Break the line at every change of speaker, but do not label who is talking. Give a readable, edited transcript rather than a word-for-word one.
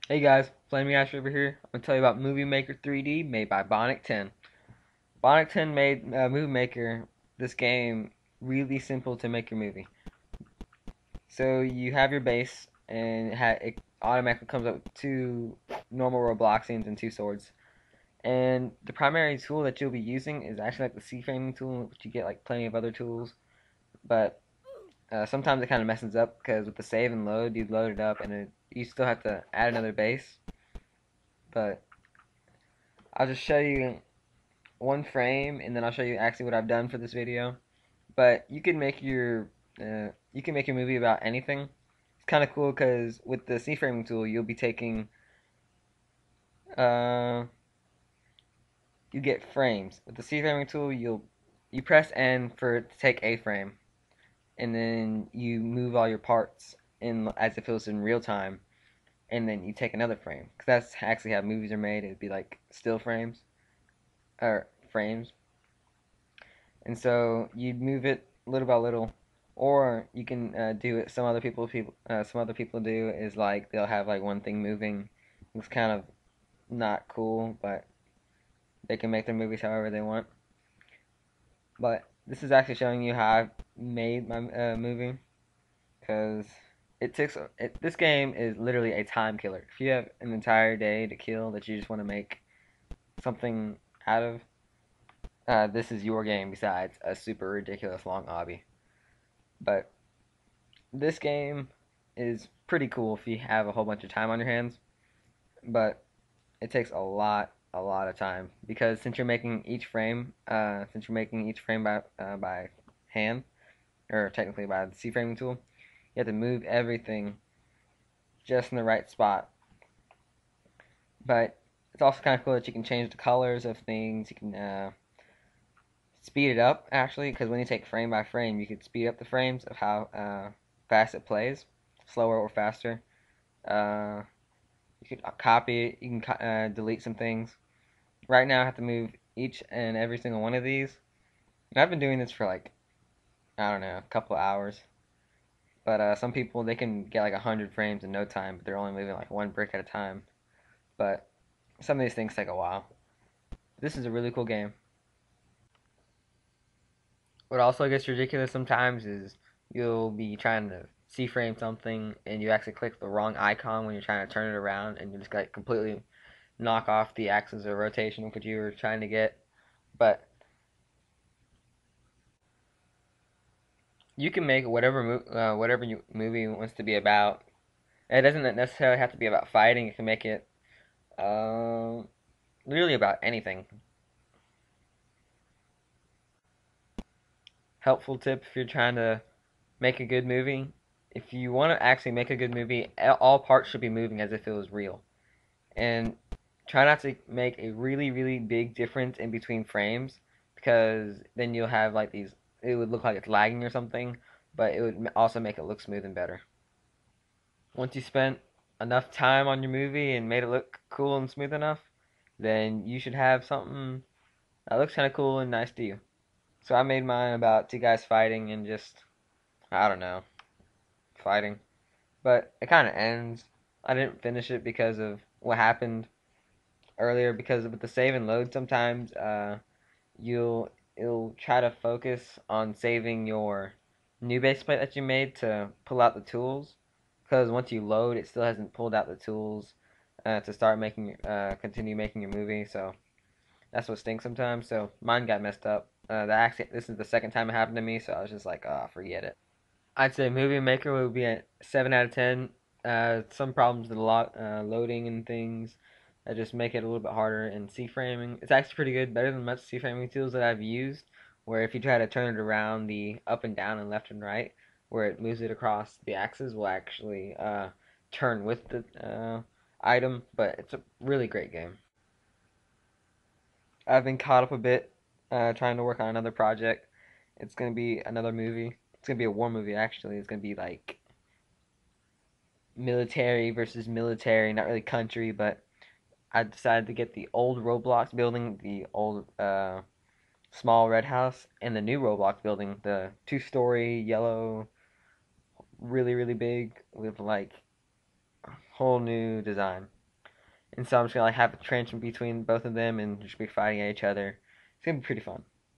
Hey guys, Flaming Ash over here. I'm gonna tell you about MovieMaker 3D made by Bionic 10. Bionic 10 made MovieMaker, this game, really simple to make your movie. So you have your base, and it automatically comes up with two normal Roblox scenes and two swords. And the primary tool that you'll be using is actually like the C-framing tool, which you get like plenty of other tools. But sometimes it kind of messes up because with the save and load, you load it up, and you still have to add another base. But I'll just show you one frame, and then I'll show you actually what I've done for this video. But you can make your movie about anything. It's kind of cool because with the C-framing tool, you'll be taking uh, you get frames. With the C-framing tool, you press N for it to take a frame, and then you move all your parts in as if it was in real time, and then you take another frame. Because that's actually how movies are made. It'd be like still frames or frames. And so you move it little by little, or you can do it. Some other people do is like they'll have like one thing moving. It's kind of not cool, but they can make their movies however they want. But this is actually showing you how I've made my movie, because this game is literally a time killer. If you have an entire day to kill that you just want to make something out of, this is your game. Besides a super ridiculous long hobby, but this game is pretty cool if you have a whole bunch of time on your hands, but it takes a lot of time because since you're making each frame by hand, or technically by the C-framing tool, you have to move everything just in the right spot. But it's also kind of cool that you can change the colors of things. You can speed it up actually, because when you take frame by frame, you can speed up the frames of how fast it plays, slower or faster. Uh, you can copy it. You can delete some things. Right now, I have to move each and every single one of these. And I've been doing this for like, I don't know, a couple of hours. But some people, they can get like 100 frames in no time, but they're only moving like one brick at a time. But some of these things take a while. This is a really cool game. What also gets ridiculous sometimes is you'll be trying to C-frame something and you actually click the wrong icon when you're trying to turn it around, and you just like completely knock off the axis of rotation which you were trying to get. But you can make whatever movie wants to be about. It doesn't necessarily have to be about fighting. You can make it uh, really about anything. Helpful tip if you're trying to make a good movie. If you want to actually make a good movie, all parts should be moving as if it was real. And try not to make a really big difference in between frames, because then you'll have like these, it would look like it's lagging or something, but it would also make it look smooth and better. Once you spent enough time on your movie and made it look cool and smooth enough, then you should have something that looks kind of cool and nice to you. So I made mine about two guys fighting and just, I don't know, fighting. But it kind of ends. I didn't finish it because of what happened earlier, because with the save and load sometimes you'll it'll try to focus on saving your new base plate that you made to pull out the tools, because once you load it still hasn't pulled out the tools to start making continue making your movie. So that's what stinks sometimes. So mine got messed up. This is the second time it happened to me, so I was just like, oh, forget it. I'd say Movie Maker would be a 7 out of 10. Some problems with loading and things that just make it a little bit harder. And C-framing, it's actually pretty good, better than most C-framing tools that I've used. Where if you try to turn it around, the up and down and left and right, where it moves it across the axis, will actually turn with the item. But it's a really great game. I've been caught up a bit trying to work on another project. It's gonna be another movie. It's gonna be a war movie actually. It's gonna be like military versus military, not really country, but I decided to get the old Roblox building, the old small red house, and the new Roblox building, the two-story yellow, really big with like whole new design. And so I'm just gonna like have a trench in between both of them and just be fighting at each other. It's gonna be pretty fun.